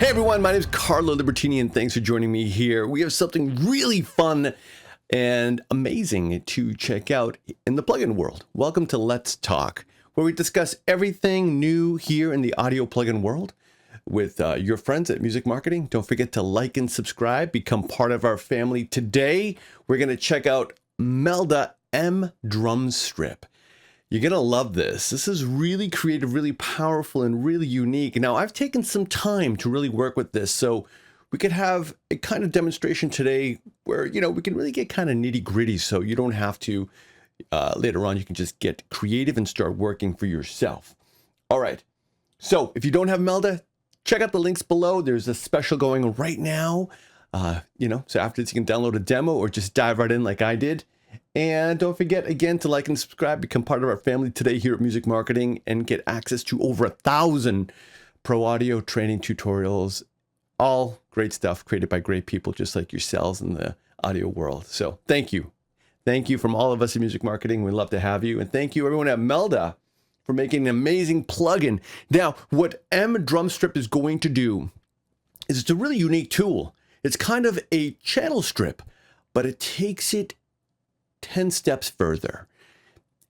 Hey everyone, my name is Carlo Libertini and thanks for joining me here. We have something really fun and amazing to check out in the plugin world. Welcome to Let's Talk, where we discuss everything new here in the audio plugin world with your friends at Music Marketing. Don't forget to like and subscribe, become part of our family. Today, we're going to check out Melda MDrumStrip. You're going to love this. This is really creative, really powerful, and really unique. Now, I've taken some time to really work with this, so we could have a kind of demonstration today where, we can really get kind of nitty gritty, so you don't have to, later on, you can just get creative and start working for yourself. All right. So if you don't have Melda, check out the links below. There's a special going right now. So after this, you can download a demo or just dive right in like I did. And don't forget, again, to like and subscribe, become part of our family today here at Music Marketing, and get access to over 1,000 pro audio training tutorials, all great stuff created by great people just like yourselves in the audio world. So thank you. Thank you from all of us in Music Marketing. We'd love to have you. And thank you, everyone at Melda, for making an amazing plugin. Now, what MDrumStrip is going to do is it's a really unique tool. It's kind of a channel strip, but it takes it 10 steps further.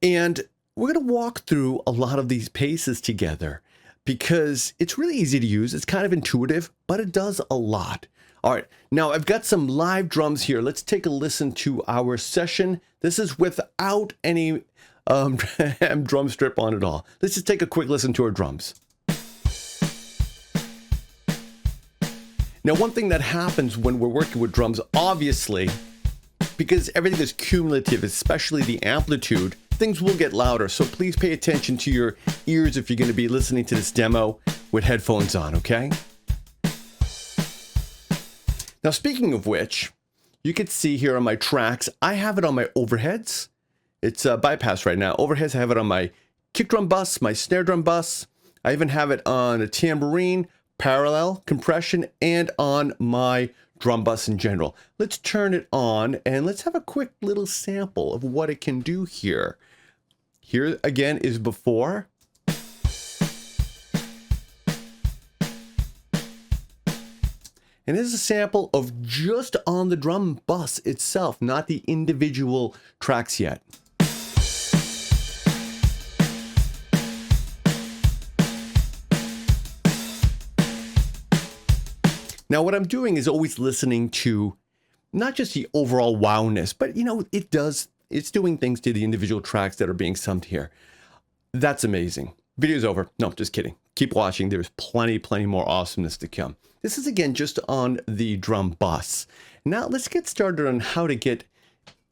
And we're going to walk through a lot of these paces together because it's really easy to use. It's kind of intuitive, but it does a lot. All right, now I've got some live drums here. Let's take a listen to our session. This is without any drum strip on at all. Let's just take a quick listen to our drums. Now, one thing that happens when we're working with drums, obviously, because everything is cumulative, especially the amplitude, things will get louder. So please pay attention to your ears if you're going to be listening to this demo with headphones on, okay? Now, speaking of which, you can see here on my tracks, I have it on my overheads. It's bypass right now. Overheads, I have it on my kick drum bus, my snare drum bus. I even have it on a tambourine, parallel, compression, and on my drum bus in general. Let's turn it on and let's have a quick little sample of what it can do here. Here again is before. And this is a sample of just on the drum bus itself, not the individual tracks yet. Now, what I'm doing is always listening to not just the overall wowness, but it's doing things to the individual tracks that are being summed here. That's amazing. Video's over. No, just kidding. Keep watching. There's plenty more awesomeness to come. This is again just on the drum bus. Now let's get started on how to get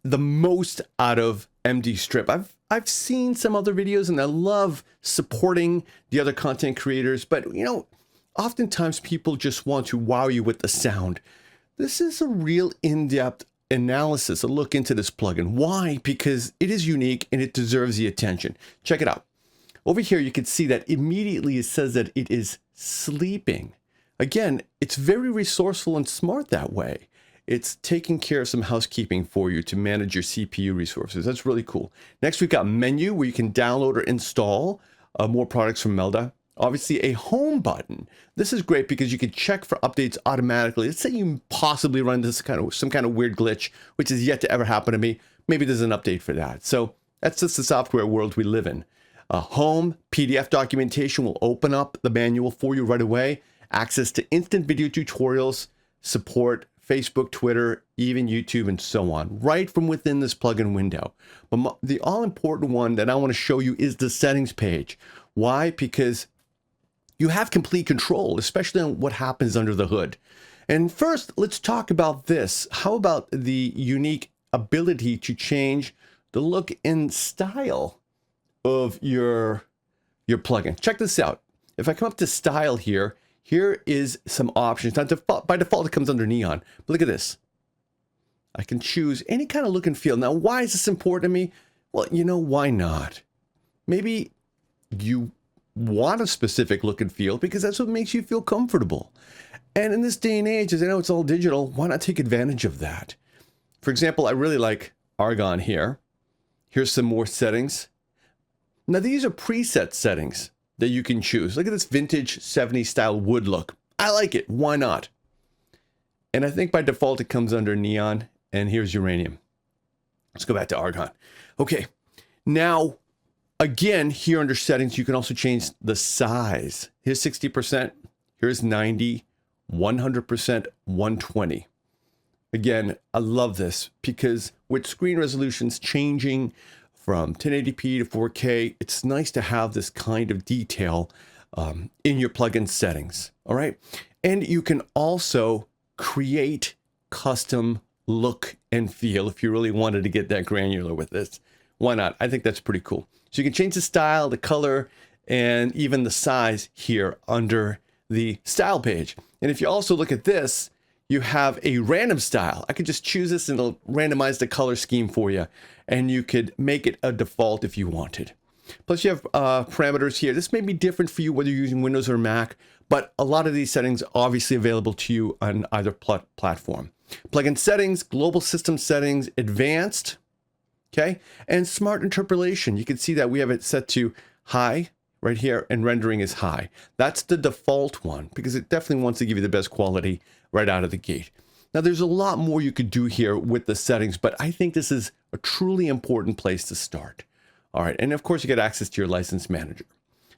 the most out of MDrumStrip. I've seen some other videos and I love supporting the other content creators, but oftentimes people just want to wow you with the sound. This is a real in-depth analysis, a look into this plugin. Why? Because it is unique and it deserves the attention. Check it out. Over here, you can see that immediately it says that it is sleeping. Again, it's very resourceful and smart that way. It's taking care of some housekeeping for you to manage your CPU resources. That's really cool. Next, we've got menu where you can download or install more products from Melda. Obviously, a home button. This is great because you can check for updates automatically. Let's say you possibly run into some kind of weird glitch, which is yet to ever happen to me. Maybe there's an update for that. So that's just the software world we live in. Home PDF documentation will open up the manual for you right away. Access to instant video tutorials, support Facebook, Twitter, even YouTube, and so on, right from within this plugin window. But the all-important one that I want to show you is the settings page. Why? Because you have complete control, especially on what happens under the hood. And first, let's talk about this. How about the unique ability to change the look and style of your plugin? Check this out. If I come up to style here is some options. Now, by default, it comes under neon. But look at this. I can choose any kind of look and feel. Now, why is this important to me? Well, why not? Maybe you want a specific look and feel because that's what makes you feel comfortable. And in this day and age, as I know it's all digital, why not take advantage of that? For example, I really like Argon here. Here's some more settings. Now these are preset settings that you can choose. Look at this vintage 70s style wood look. I like it. Why not? And I think by default it comes under neon, and here's uranium. Let's go back to argon. Okay, now again, here under settings, you can also change the size. Here's 60%, here's 90, 100%, 120. Again, I love this because with screen resolutions changing from 1080p to 4K, it's nice to have this kind of detail in your plugin settings, all right? And you can also create custom look and feel if you really wanted to get that granular with this. Why not? I think that's pretty cool. So you can change the style, the color, and even the size here under the style page. And if you also look at this, you have a random style. I could just choose this and it'll randomize the color scheme for you. And you could make it a default if you wanted. Plus you have parameters here. This may be different for you whether you're using Windows or Mac, but a lot of these settings are obviously available to you on either platform. Plugin settings, global system settings, advanced, okay, and smart interpolation. You can see that we have it set to high right here, and rendering is high. That's the default one because it definitely wants to give you the best quality right out of the gate. Now there's a lot more you could do here with the settings, but I think this is a truly important place to start. All right, and of course you get access to your license manager.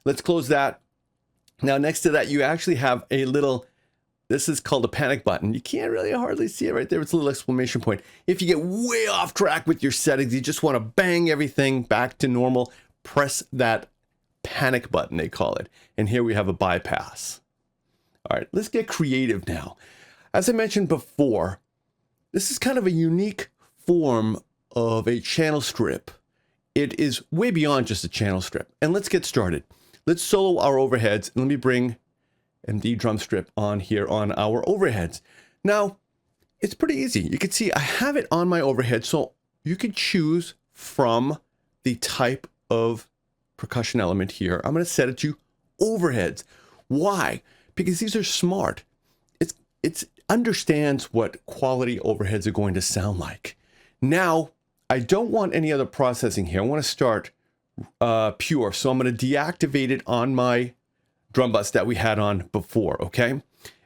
Let's close that. Now next to that, you actually have a little, this is called a panic button. You can't really hardly see it right there. It's a little exclamation point. If you get way off track with your settings, you just want to bang everything back to normal, press that panic button, they call it. And here we have a bypass. All right, let's get creative now. As I mentioned before, this is kind of a unique form of a channel strip. It is way beyond just a channel strip. And let's get started. Let's solo our overheads. And let me bring MDrumStrip on here on our overheads. Now, it's pretty easy. You can see I have it on my overhead. So you can choose from the type of percussion element here. I'm going to set it to overheads. Why? Because these are smart. It understands what quality overheads are going to sound like. Now, I don't want any other processing here. I want to start pure. So I'm going to deactivate it on my drum bus that we had on before, okay?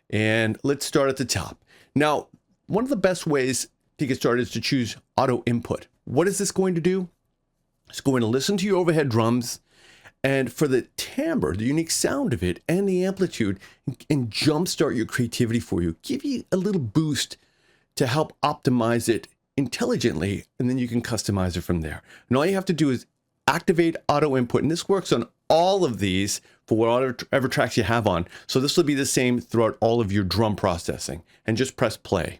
And let's start at the top. Now, one of the best ways to get started is to choose auto input. What is this going to do? It's going to listen to your overhead drums, and for the timbre, the unique sound of it, and the amplitude, and jumpstart your creativity for you. Give you a little boost to help optimize it intelligently, and then you can customize it from there. And all you have to do is activate auto input, and this works on all of these for whatever tracks you have on. So this will be the same throughout all of your drum processing, and just press play.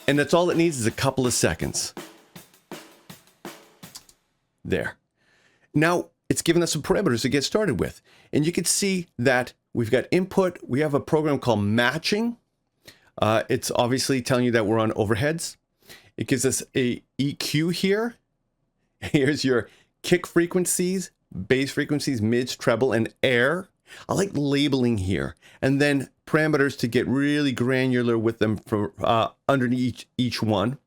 And that's all it needs is a couple of seconds. There. Now it's given us some parameters to get started with. And you can see that we've got input. We have a program called matching. It's obviously telling you that we're on overheads. It gives us a EQ here. Here's your kick frequencies, bass frequencies, mids, treble, and air. I like labeling here. And then parameters to get really granular with them for underneath each one.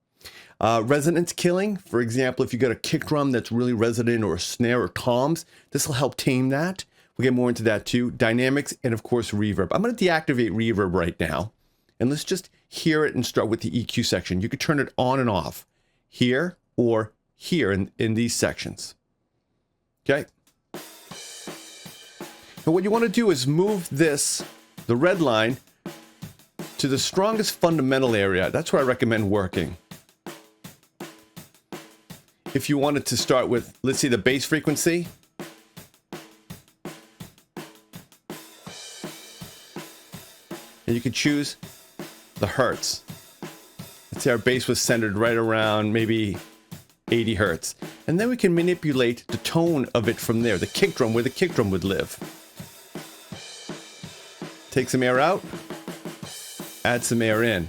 Resonance killing, for example, if you got a kick drum that's really resonant, or a snare or toms, this will help tame that. We'll get more into that too. Dynamics, and of course reverb. I'm going to deactivate reverb right now, and let's just hear it and start with the EQ section. You could turn it on and off here or here in these sections. Okay. And what you want to do is move this, the red line, to the strongest fundamental area. That's where I recommend working. If you wanted to start with, let's see, the bass frequency. And you could choose the hertz. Let's say our bass was centered right around maybe 80 hertz. And then we can manipulate the tone of it from there, the kick drum, where the kick drum would live. Take some air out, add some air in.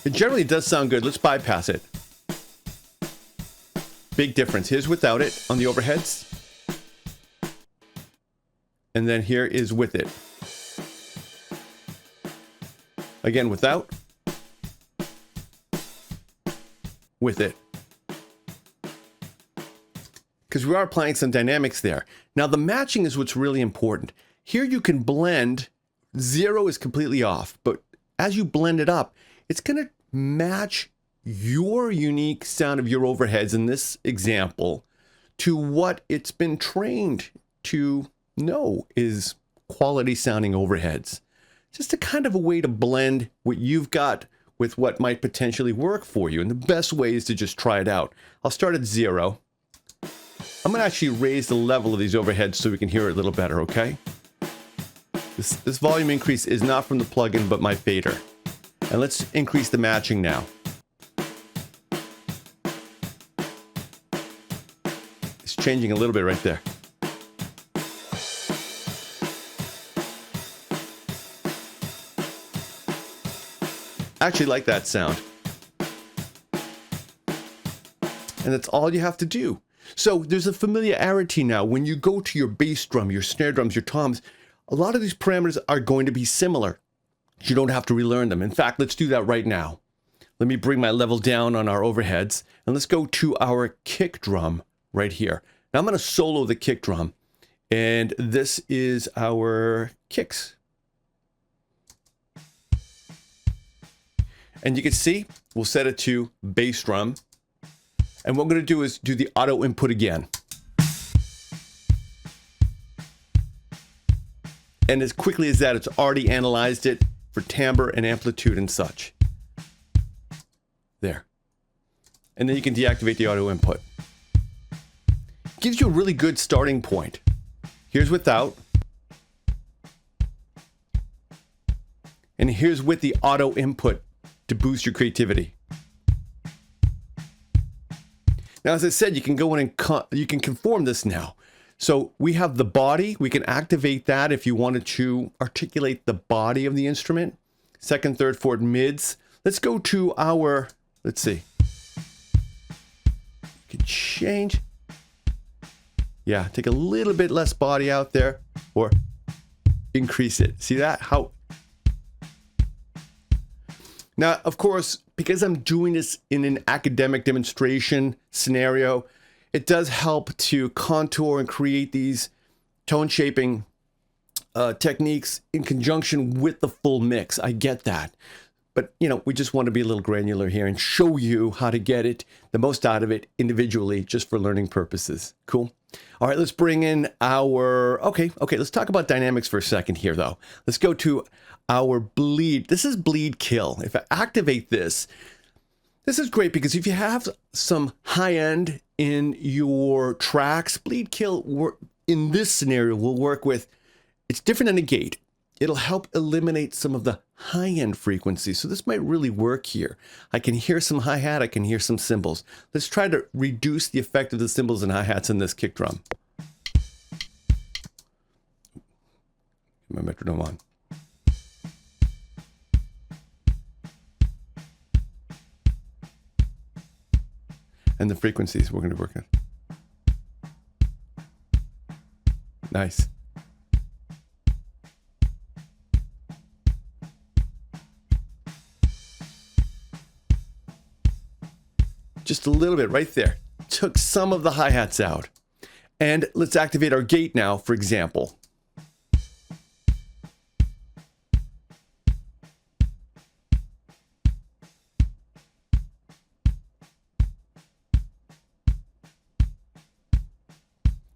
It generally does sound good. Let's bypass it. Big difference. Here's without it on the overheads. And then here is with it. Again, without. With it. because we are applying some dynamics there. Now the matching is what's really important. Here you can blend, 0 is completely off, but as you blend it up, it's going to match your unique sound of your overheads in this example to what it's been trained to know is quality sounding overheads. Just a kind of a way to blend what you've got with what might potentially work for you. And the best way is to just try it out. I'll start at 0. I'm going to actually raise the level of these overheads so we can hear it a little better, okay? This volume increase is not from the plugin, but my fader. And let's increase the matching now. It's changing a little bit right there. I actually like that sound. And that's all you have to do. So there's a familiarity now. When you go to your bass drum, your snare drums, your toms, a lot of these parameters are going to be similar. You don't have to relearn them. In fact, let's do that right now. Let me bring my level down on our overheads, and let's go to our kick drum right here. Now I'm going to solo the kick drum, and this is our kicks. And you can see, we'll set it to bass drum. And what I'm going to do is do the auto input again. And as quickly as that, it's already analyzed it for timbre and amplitude and such. There. And then you can deactivate the auto input. Gives you a really good starting point. Here's without. And here's with the auto input to boost your creativity. Now, as I said, you can go in and you can conform this now. So we have the body. We can activate that if you wanted to articulate the body of the instrument. Second, third, fourth, mids. Let's go to our, let's see. You can change. Yeah, take a little bit less body out there or increase it. See that? How? Now, of course, because I'm doing this in an academic demonstration scenario, it does help to contour and create these tone shaping techniques in conjunction with the full mix. I get that. But, you know, we just want to be a little granular here and show you how to get it, the most out of it individually, just for learning purposes. Cool? All right, let's bring in our, okay, let's talk about dynamics for a second here, though. Let's go to our bleed. This is bleed kill. If I activate this, this is great because if you have some high end in your tracks, bleed kill in this scenario will work with, it's different than a gate. It'll help eliminate some of the high end frequencies. So this might really work here. I can hear some hi-hat, I can hear some cymbals. Let's try to reduce the effect of the cymbals and hi-hats in this kick drum. My metronome on. And the frequencies we're going to work on. Nice. Just a little bit right there. Took some of the hi-hats out. And let's activate our gate now, for example.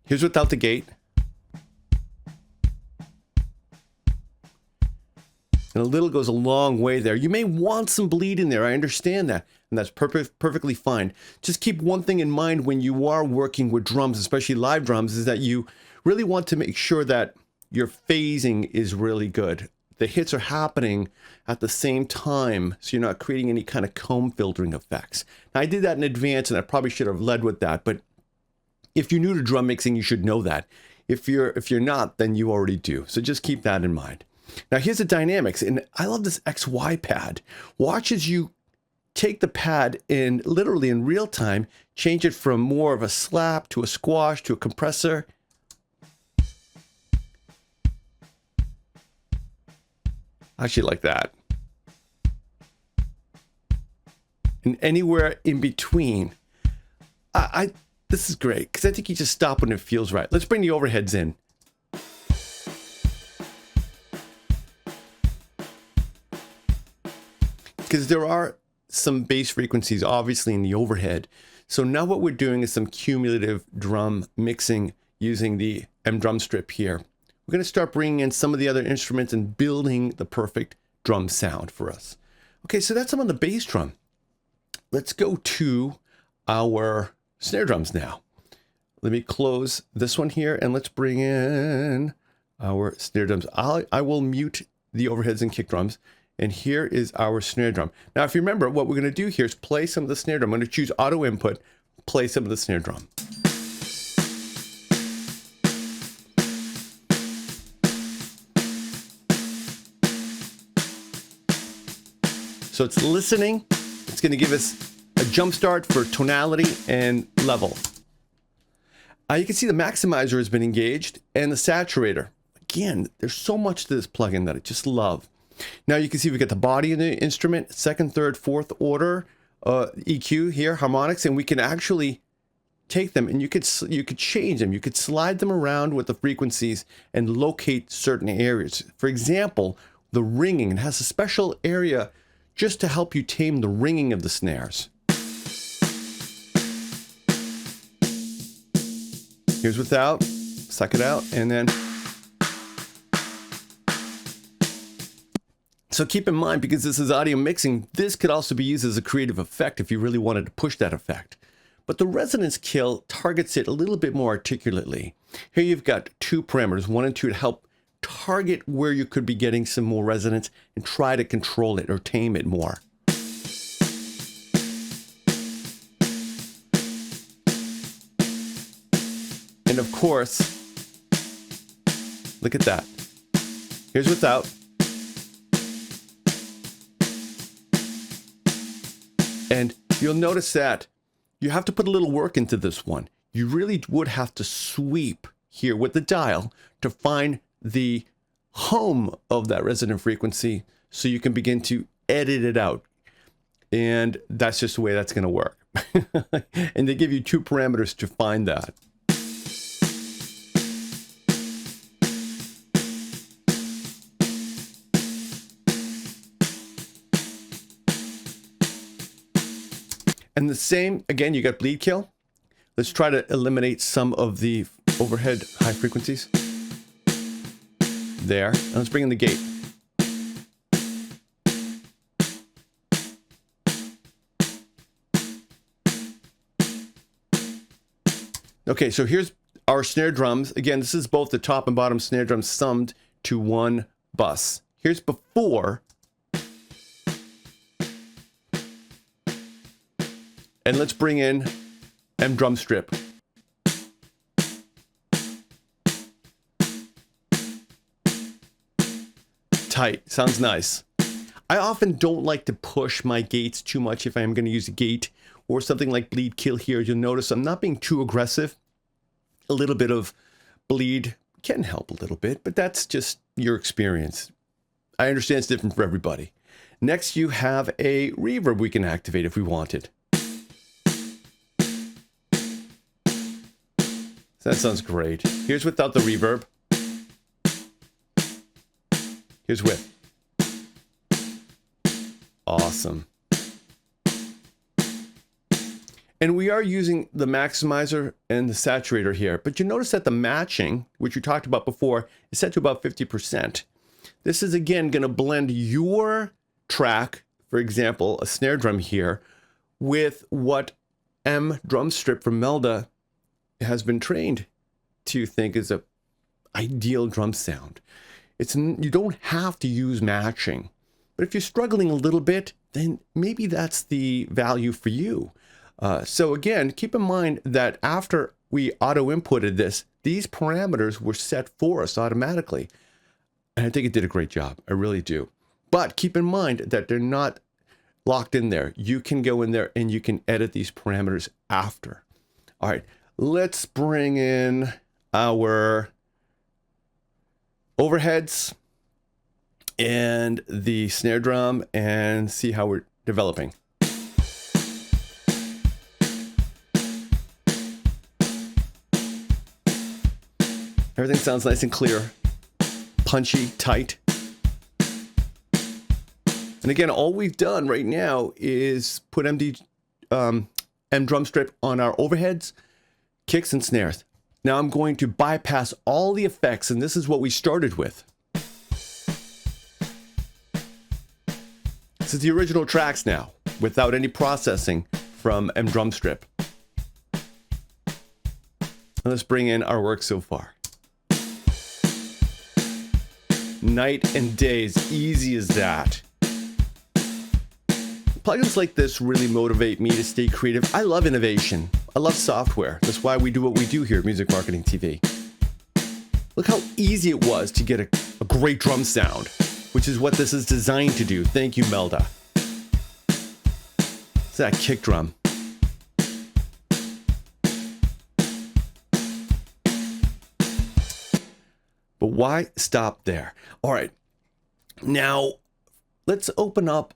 Here's without the gate. And a little goes a long way there. You may want some bleed in there. I understand that. And that's perfectly fine. Just keep one thing in mind when you are working with drums, especially live drums, is that you really want to make sure that your phasing is really good. The hits are happening at the same time, so you're not creating any kind of comb filtering effects. Now, I did that in advance, and I probably should have led with that, but if you're new to drum mixing, you should know that. If you're not, then you already do. So just keep that in mind. Now here's the dynamics, and I love this XY pad. Watch as you take the pad and literally in real time, change it from more of a slap to a squash to a compressor. I actually like that. And anywhere in between. I This is great because I think you just stop when it feels right. Let's bring the overheads in. Because there are some bass frequencies obviously in the overhead. So now what we're doing is some cumulative drum mixing using the MDrumStrip here. We're going to start bringing in some of the other instruments and building the perfect drum sound for us. Okay, so that's some on the bass drum. Let's go to our snare drums now. Let me close this one here and let's bring in our snare drums. I will mute the overheads and kick drums. And here is our snare drum. Now, if you remember, what we're going to do here is play some of the snare drum. I'm going to choose auto input, play some of the snare drum. So it's listening. It's going to give us a jump start for tonality and level. You can see the maximizer has been engaged and the saturator. Again, there's so much to this plugin that I just love. Now you can see we got the body in the instrument, second, third, fourth order EQ here, harmonics, and we can actually take them and you could change them. You could slide them around with the frequencies and locate certain areas. For example, the ringing. It has a special area just to help you tame the ringing of the snares. Here's without, suck it out, and then. So keep in mind, because this is audio mixing, this could also be used as a creative effect if you really wanted to push that effect. But the resonance kill targets it a little bit more articulately. Here you've got two parameters, 1 and 2, to help target where you could be getting some more resonance and try to control it or tame it more. And of course, look at that. Here's without. And you'll notice that you have to put a little work into this one. You really would have to sweep here with the dial to find the home of that resonant frequency so you can begin to edit it out. And that's just the way that's going to work. And they give you two parameters to find that. And the same, again, you got bleed kill. Let's try to eliminate some of the overhead high frequencies. There. And let's bring in the gate. Okay, so here's our snare drums. Again, this is both the top and bottom snare drums summed to one bus. Here's before. And let's bring in MDrumStrip. Tight, sounds nice. I often don't like to push my gates too much if I'm going to use a gate or something like bleed kill here. You'll notice I'm not being too aggressive. A little bit of bleed can help a little bit, but that's just your experience. I understand it's different for everybody. Next, you have a reverb we can activate if we wanted. That sounds great. Here's without the reverb. Here's with. Awesome. And we are using the maximizer and the saturator here, but you notice that the matching, which we talked about before, is set to about 50%. This is again going to blend your track, for example, a snare drum here, with what MDrumStrip from Melda has been trained to think is a ideal drum sound. You don't have to use matching, but if you're struggling a little bit, then maybe that's the value for you. So again, keep in mind that after we auto inputted this, these parameters were set for us automatically. And I think it did a great job. I really do. But keep in mind that they're not locked in there. You can go in there and you can edit these parameters after. All right. Let's bring in our overheads and the snare drum and see how we're developing. Everything sounds nice and clear, punchy, tight. And again, all we've done right now is put MDrumStrip on our overheads, kicks, and snares. Now I'm going to bypass all the effects, and this is what we started with. This is the original tracks now, without any processing from MDrumStrip. And let's bring in our work so far. Night and day, as easy as that. Plugins like this really motivate me to stay creative. I love innovation. I love software. That's why we do what we do here at Music Marketing TV. Look how easy it was to get a great drum sound, which is what this is designed to do. Thank you, Melda. It's that kick drum. But why stop there? All right, now let's open up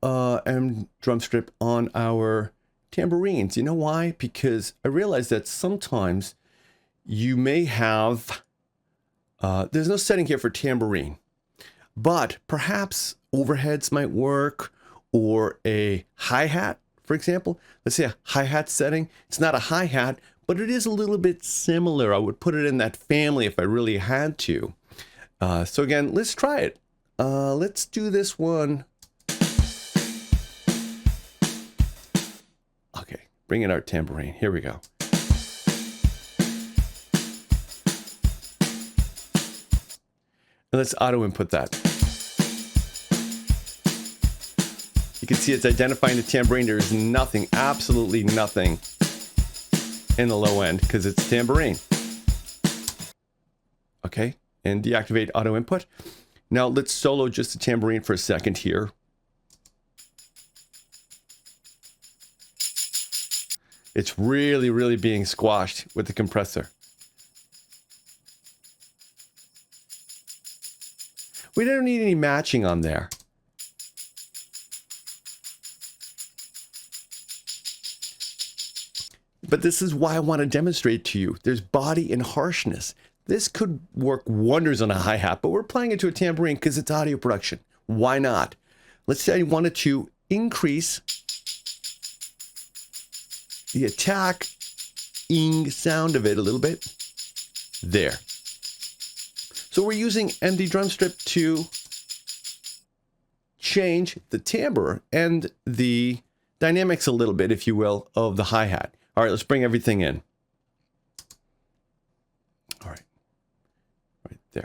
MDrumStrip on our tambourines. You know why? Because I realize that sometimes you may have, there's no setting here for tambourine, but perhaps overheads might work, or a hi-hat, for example. Let's say a hi-hat setting. It's not a hi-hat, but it is a little bit similar. I would put it in that family if I really had to. So again, let's try it. Let's do this one. Okay, bring in our tambourine. Here we go. And let's auto input that. You can see it's identifying the tambourine. There's nothing, absolutely nothing in the low end because it's tambourine. Okay, and deactivate auto input. Now let's solo just the tambourine for a second here. It's really, really being squashed with the compressor. We don't need any matching on there. But this is why I want to demonstrate to you. There's body and harshness. This could work wonders on a hi-hat, but we're playing it to a tambourine because it's audio production. Why not? Let's say I wanted to increase the attacking sound of it a little bit. There. So we're using MDrumStrip to change the timbre and the dynamics a little bit, if you will, of the hi-hat. All right, let's bring everything in. All right, right there.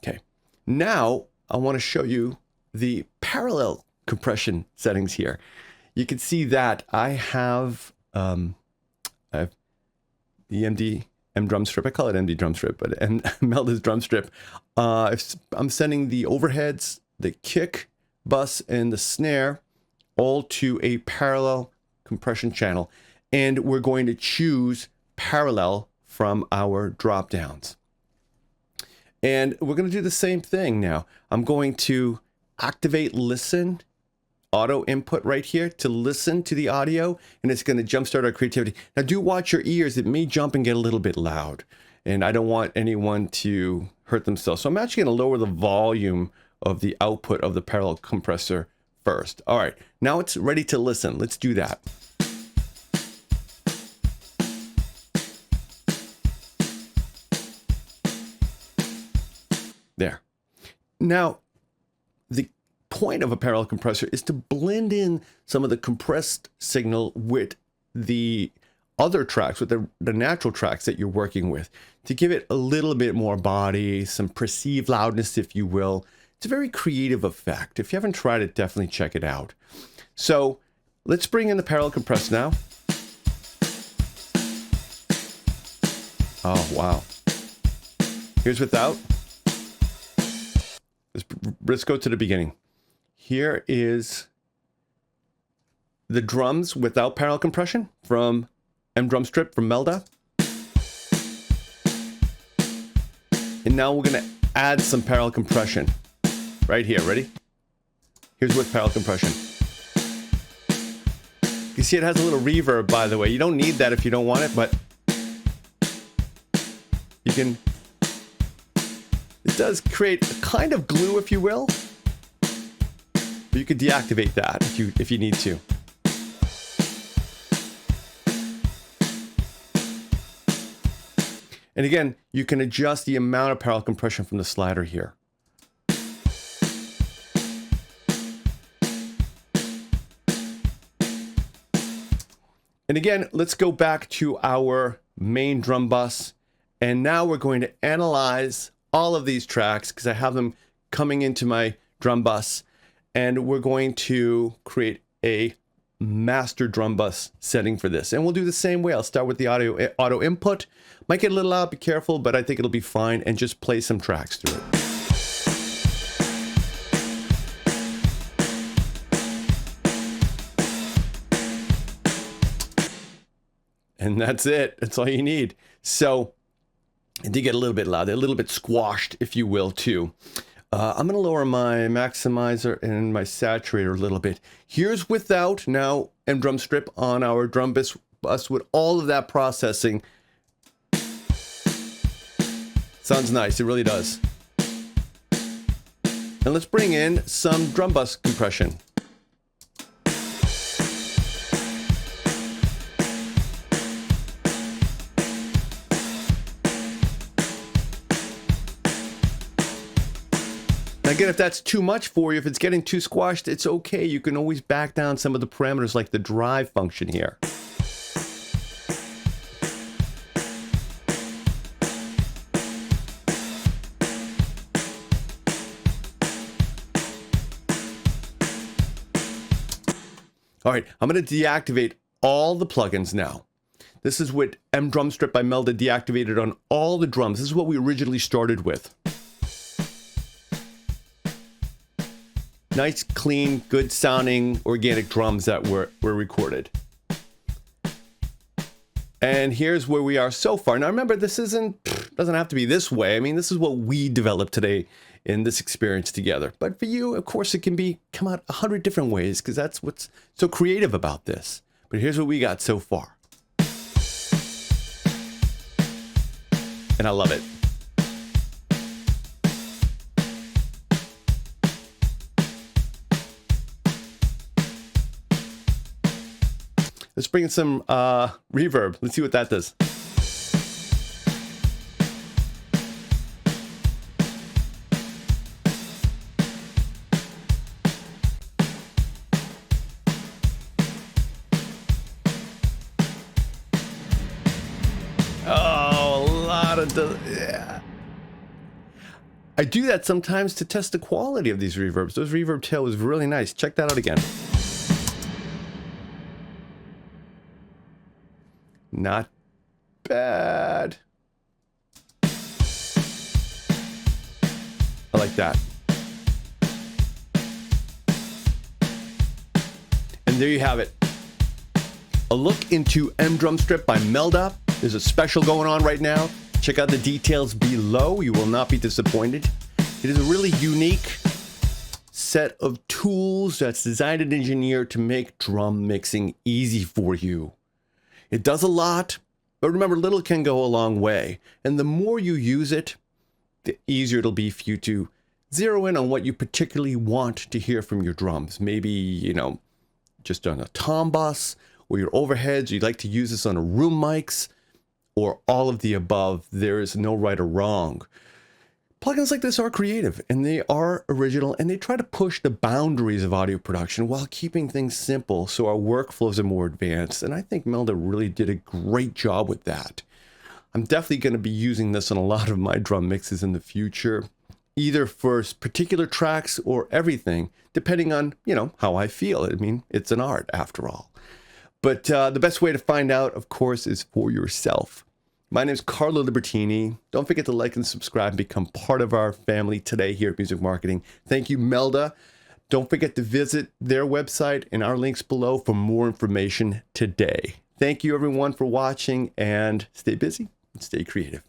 Okay, now I want to show you the parallel compression settings here. You can see that I have the MDrumStrip. I call it MDrumStrip, but Melda's drum strip. I'm sending the overheads, the kick, bus, and the snare all to a parallel compression channel. And we're going to choose parallel from our drop downs. And we're going to do the same thing now. I'm going to activate listen, auto input right here to listen to the audio, and it's going to jumpstart our creativity. Now do watch your ears. It may jump and get a little bit loud, and I don't want anyone to hurt themselves. So I'm actually going to lower the volume of the output of the parallel compressor first. All right, now it's ready to listen. Let's do that. There. Now, the point of a parallel compressor is to blend in some of the compressed signal with the other tracks, with the natural tracks that you're working with, to give it a little bit more body, some perceived loudness, if you will. It's a very creative effect. If you haven't tried it, definitely check it out. So let's bring in the parallel compressor now. Oh, wow. Here's without. Let's go to the beginning. Here is the drums without parallel compression from MDrumStrip from Melda. And now we're going to add some parallel compression right here. Ready? Here's with parallel compression. You see it has a little reverb, by the way. You don't need that if you don't want it, but you can... It does create a kind of glue, if you will. But you could deactivate that if you need to. And again, you can adjust the amount of parallel compression from the slider here. And again, let's go back to our main drum bus. And now we're going to analyze all of these tracks because I have them coming into my drum bus. And we're going to create a master drum bus setting for this. And we'll do the same way. I'll start with the auto input. Might get a little loud, be careful, but I think it'll be fine. And just play some tracks through it. And that's it. That's all you need. So it did get a little bit loud, a little bit squashed, if you will, too. I'm going to lower my maximizer and my saturator a little bit. Here's without now MDrumStrip on our drum bus with all of that processing. Sounds nice. It really does. And let's bring in some drum bus compression. Again, if that's too much for you, if it's getting too squashed, it's okay. You can always back down some of the parameters like the drive function here. All right, I'm going to deactivate all the plugins now. This is what MDrumStrip by Melda deactivated on all the drums. This is what we originally started with. Nice, clean, good sounding organic drums that were recorded. And here's where we are so far. Now remember, this doesn't have to be this way. I mean, this is what we developed today in this experience together. But for you, of course, it can come out 100 different ways because that's what's so creative about this. But here's what we got so far. And I love it. Let's bring in some reverb. Let's see what that does. Oh, a lot of yeah. I do that sometimes to test the quality of these reverbs. Those reverb tail was really nice. Check that out again. Not bad. I like that. And there you have it. A look into MDrumStrip by Melda. There's a special going on right now. Check out the details below. You will not be disappointed. It is a really unique set of tools that's designed and engineered to make drum mixing easy for you. It does a lot, but remember, little can go a long way. And the more you use it, the easier it'll be for you to zero in on what you particularly want to hear from your drums. Maybe, you know, just on a tom bus or your overheads. You'd like to use this on a room mics or all of the above. There is no right or wrong. Plugins like this are creative and they are original and they try to push the boundaries of audio production while keeping things simple so our workflows are more advanced. And I think Melda really did a great job with that. I'm definitely going to be using this on a lot of my drum mixes in the future, either for particular tracks or everything, depending on, you know, how I feel. I mean, it's an art after all. But the best way to find out, of course, is for yourself. My name is Carlo Libertini. Don't forget to like and subscribe and become part of our family today here at Music Marketing. Thank you, Melda. Don't forget to visit their website and our links below for more information today. Thank you, everyone, for watching, and stay busy and stay creative.